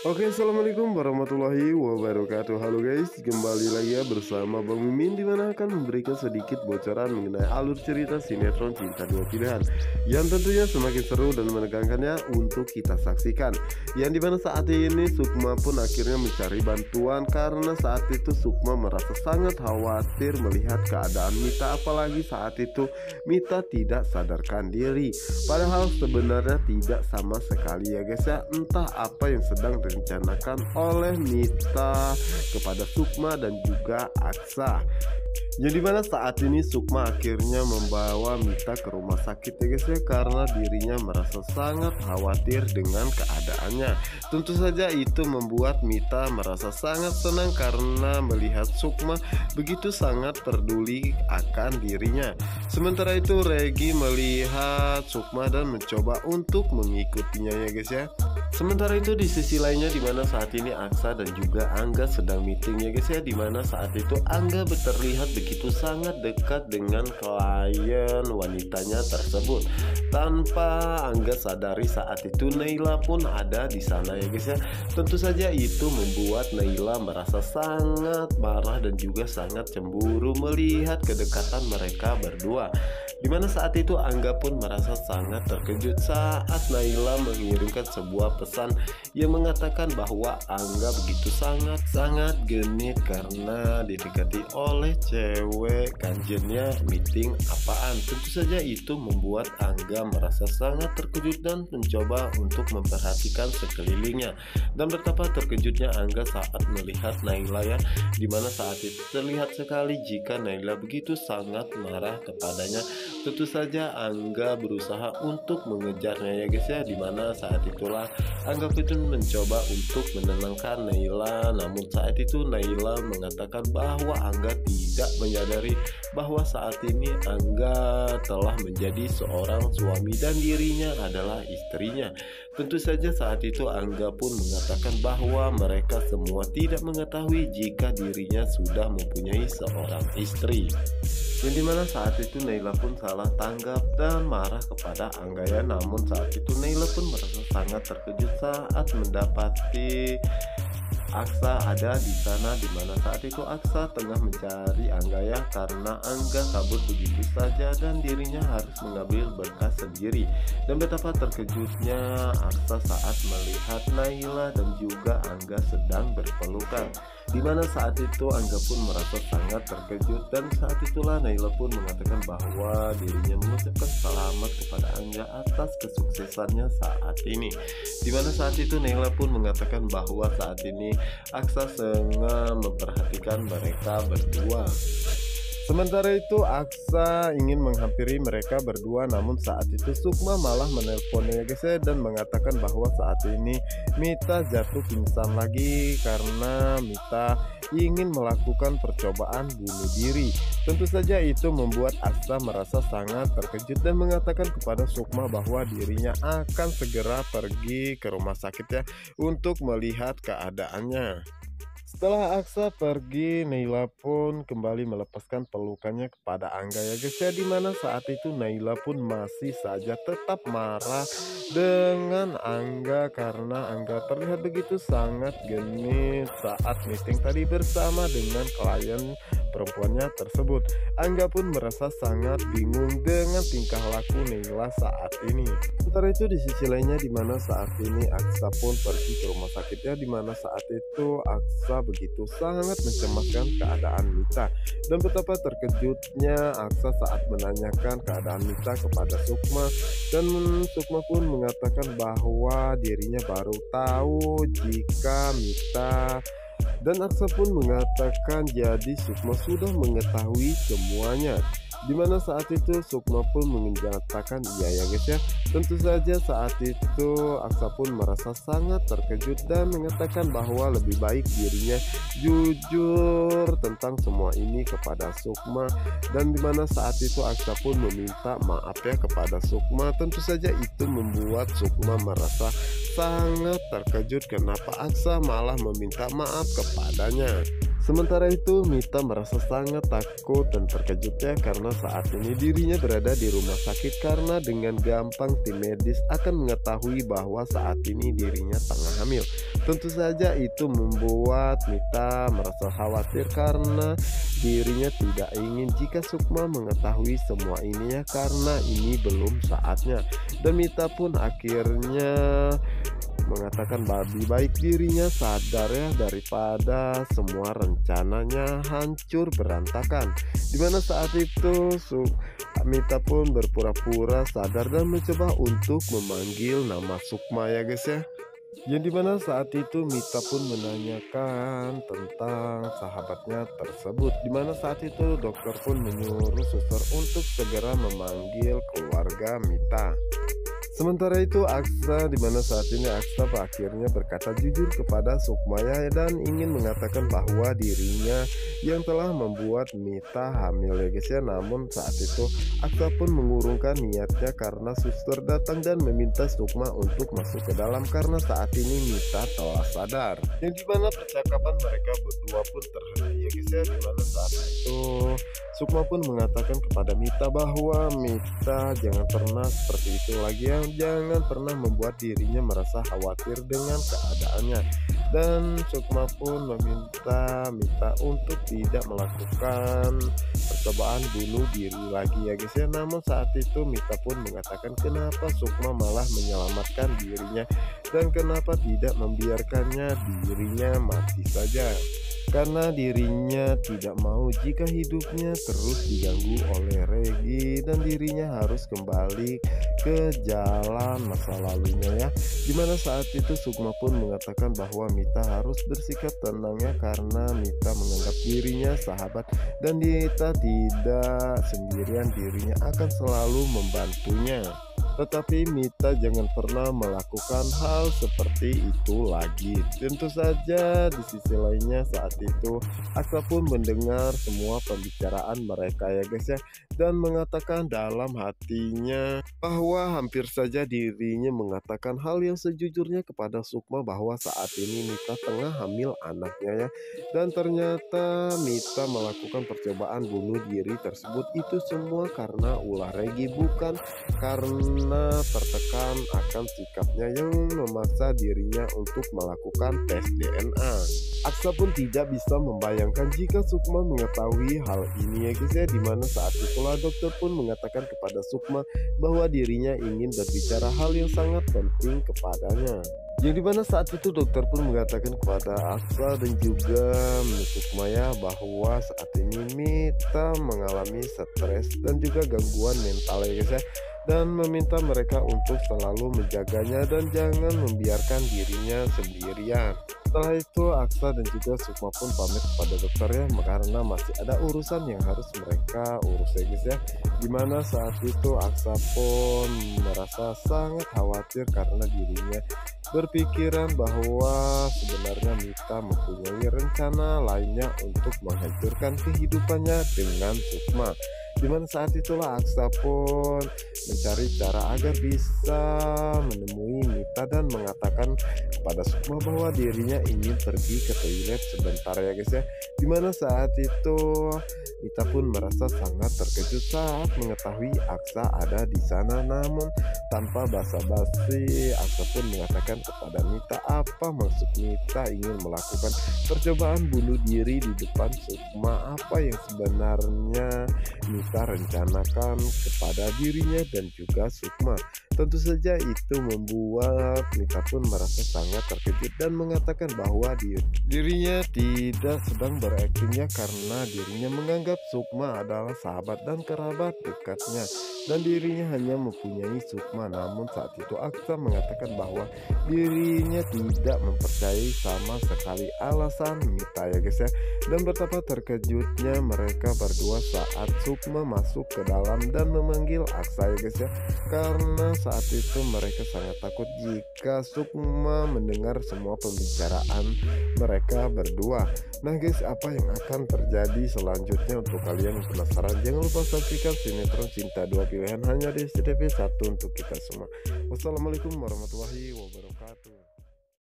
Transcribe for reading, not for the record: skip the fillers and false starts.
Oke, assalamualaikum warahmatullahi wabarakatuh. Halo guys, kembali lagi ya bersama Bang Mimin, dimana akan memberikan sedikit bocoran mengenai alur cerita sinetron Cinta Dua Pilihan yang tentunya semakin seru dan menegangkannya untuk kita saksikan. Yang dimana saat ini Sukma pun akhirnya mencari bantuan karena saat itu Sukma merasa sangat khawatir melihat keadaan Mita, apalagi saat itu Mita tidak sadarkan diri. Padahal sebenarnya tidak sama sekali ya guys ya, entah apa yang sedang direncanakan oleh Mita kepada Sukma dan juga Aksa. Yang dimana saat ini Sukma akhirnya membawa Mita ke rumah sakit ya guys ya, karena dirinya merasa sangat khawatir dengan keadaannya. Tentu saja itu membuat Mita merasa sangat senang karena melihat Sukma begitu sangat peduli akan dirinya. Sementara itu Regi melihat Sukma dan mencoba untuk mengikutinya ya guys ya. Sementara itu di sisi lainnya dimana saat ini Aksa dan juga Angga sedang meeting ya guys ya, dimana saat itu Angga terlihat begitu sangat dekat dengan klien wanitanya tersebut. Tanpa Angga sadari saat itu Naila pun ada di sana ya guys ya. Tentu saja itu membuat Naila merasa sangat marah dan juga sangat cemburu melihat kedekatan mereka berdua. Dimana saat itu Angga pun merasa sangat terkejut saat Naila mengirimkan sebuah pesan yang mengatakan bahwa Angga begitu sangat genit karena didekati oleh cewek kanjennya meeting apaan. Tentu saja itu membuat Angga merasa sangat terkejut dan mencoba untuk memperhatikan sekelilingnya. Dan betapa terkejutnya Angga saat melihat Naila ya, dimana saat itu terlihat sekali jika Naila begitu sangat marah kepadanya. Tentu saja Angga berusaha untuk mengejarnya ya guys ya, dimana saat itulah Angga pun mencoba untuk menenangkan Naila. Namun saat itu Naila mengatakan bahwa Angga tidak menyadari bahwa saat ini Angga telah menjadi seorang suami dan dirinya adalah istrinya. Tentu saja saat itu Angga pun mengatakan bahwa mereka semua tidak mengetahui jika dirinya sudah mempunyai seorang istri. Yang dimana saat itu Naila pun salah tanggap dan marah kepada Angga ya. Namun saat itu Naila pun merasa sangat terkejut saat mendapati Aksa ada di sana, dimana saat itu Aksa tengah mencari Angga ya, karena Angga kabur begitu saja dan dirinya harus mengambil berkas sendiri. Dan betapa terkejutnya Aksa saat melihat Naila dan juga Angga sedang berpelukan, dimana saat itu Angga pun merasa sangat terkejut. Dan saat itulah Naila pun mengatakan bahwa dirinya mengucapkan selamat kepada Angga atas kesuksesannya saat ini. Dimana saat itu Naila pun mengatakan bahwa saat ini Aksa tengah memperhatikan mereka berdua. Sementara itu Aksa ingin menghampiri mereka berdua, namun saat itu Sukma malah menelponnya guys ya, dan mengatakan bahwa saat ini Mita jatuh pingsan lagi karena Mita ingin melakukan percobaan bunuh diri. Tentu saja itu membuat Aksa merasa sangat terkejut dan mengatakan kepada Sukma bahwa dirinya akan segera pergi ke rumah sakit ya untuk melihat keadaannya. Setelah Aksa pergi, Naila pun kembali melepaskan pelukannya kepada Angga ya guys ya, dimana saat itu Naila pun masih saja tetap marah dengan Angga karena Angga terlihat begitu sangat genit saat meeting tadi bersama dengan klien perempuannya tersebut. Angga pun merasa sangat bingung dengan tingkah laku Naila saat ini. Sementara itu di sisi lainnya dimana saat ini Aksa pun pergi ke rumah sakit ya, dimana saat itu Aksa begitu sangat mencemaskan keadaan Mita. Dan betapa terkejutnya Aksa saat menanyakan keadaan Mita kepada Sukma, dan Sukma pun mengatakan bahwa dirinya baru tahu jika Mita, dan Aksa pun mengatakan jadi Sukma sudah mengetahui semuanya. Dimana saat itu Sukma pun menyatakan iya ya guys ya. Tentu saja saat itu Aksa pun merasa sangat terkejut dan mengatakan bahwa lebih baik dirinya jujur tentang semua ini kepada Sukma. Dan dimana saat itu Aksa pun meminta maaf ya kepada Sukma. Tentu saja itu membuat Sukma merasa sangat terkejut kenapa Aksa malah meminta maaf kepadanya. Sementara itu, Mita merasa sangat takut dan terkejut ya karena saat ini dirinya berada di rumah sakit karena dengan gampang tim medis akan mengetahui bahwa saat ini dirinya tengah hamil. Tentu saja itu membuat Mita merasa khawatir karena dirinya tidak ingin jika Sukma mengetahui semua ini ya karena ini belum saatnya. Dan Mita pun akhirnya mengatakan lebih baik dirinya sadar ya daripada semua rencananya hancur berantakan. Dimana saat itu Mita pun berpura-pura sadar dan mencoba untuk memanggil nama Sukma ya guys ya. Yang dimana saat itu Mita pun menanyakan tentang sahabatnya tersebut. Dimana saat itu dokter pun menyuruh suster untuk segera memanggil keluarga Mita. Sementara itu Aksa, dimana saat ini Aksa akhirnya berkata jujur kepada Sukmaya dan ingin mengatakan bahwa dirinya yang telah membuat Mita hamil ya guys ya. Namun saat itu Aksa pun mengurungkan niatnya karena suster datang dan meminta Sukma untuk masuk ke dalam karena saat ini Mita telah sadar. Yang dimana percakapan mereka berdua pun terhenti ya guys ya. Dimana saat itu Sukma pun mengatakan kepada Mita bahwa Mita jangan pernah seperti itu lagi ya. Jangan pernah membuat dirinya merasa khawatir dengan keadaannya. Dan Sukma pun meminta Mita untuk tidak melakukan percobaan bunuh diri lagi ya guys ya. Namun saat itu Mita pun mengatakan kenapa Sukma malah menyelamatkan dirinya dan kenapa tidak membiarkannya dirinya mati saja. Karena dirinya tidak mau jika hidupnya terus diganggu oleh Regi dan dirinya harus kembali ke jalan masa lalunya ya. Dimana saat itu Sukma pun mengatakan bahwa Mita harus bersikap tenang ya karena Mita menganggap dirinya sahabat dan Mita tidak sendirian, dirinya akan selalu membantunya. Tetapi Mita jangan pernah melakukan hal seperti itu lagi. Tentu saja di sisi lainnya saat itu Aksa pun mendengar semua pembicaraan mereka ya guys ya, dan mengatakan dalam hatinya bahwa hampir saja dirinya mengatakan hal yang sejujurnya kepada Sukma bahwa saat ini Mita tengah hamil anaknya ya. Dan ternyata Mita melakukan percobaan bunuh diri tersebut itu semua karena ulah Regi, bukan karena tertekan akan sikapnya yang memaksa dirinya untuk melakukan tes DNA. Aksa pun tidak bisa membayangkan jika Sukma mengetahui hal ini ya guys ya. Dimana saat itulah dokter pun mengatakan kepada Sukma bahwa dirinya ingin berbicara hal yang sangat penting kepadanya. Yang dimana saat itu dokter pun mengatakan kepada Aksa dan juga Sukmaya bahwa saat ini Mita mengalami stres dan juga gangguan mental ya guys ya, dan meminta mereka untuk selalu menjaganya dan jangan membiarkan dirinya sendirian. Setelah itu Aksa dan juga Sukma pun pamit kepada dokter ya karena masih ada urusan yang harus mereka urus ya guys ya. Dimana saat itu Aksa pun merasa sangat khawatir karena dirinya berpikiran bahwa sebenarnya Mita mempunyai rencana lainnya untuk menghancurkan kehidupannya dengan Sukma. Dimana saat itulah Aksa pun mencari cara agar bisa menemui Mita dan mengatakan kepada Sukma bahwa dirinya ingin pergi ke toilet sebentar ya guys ya. Dimana saat itu Mita pun merasa sangat terkejut saat mengetahui Aksa ada di sana. Namun tanpa basa-basi Aksa pun mengatakan kepada Mita apa maksud Mita ingin melakukan percobaan bunuh diri di depan Sukma, apa yang sebenarnya Mita rencanakan kepada dirinya dan juga Sukma. Tentu saja itu membuat Mita pun merasa sangat terkejut dan mengatakan bahwa dirinya tidak sedang beraktingnya karena dirinya menganggap Sukma adalah sahabat dan kerabat dekatnya dan dirinya hanya mempunyai Sukma. Namun saat itu Aksa mengatakan bahwa dirinya tidak mempercayai sama sekali alasan Mita ya guys ya. Dan betapa terkejutnya mereka berdua saat Sukma masuk ke dalam dan memanggil Aksa ya guys ya, karena saat itu mereka sangat takut jika Sukma mendengar semua pembicaraan mereka berdua. Nah guys, apa yang akan terjadi selanjutnya untuk kalian yang penasaran? Jangan lupa saksikan sinetron Cinta Dua Pilihan hanya di SCTV 1 untuk kita semua. Wassalamualaikum warahmatullahi wabarakatuh.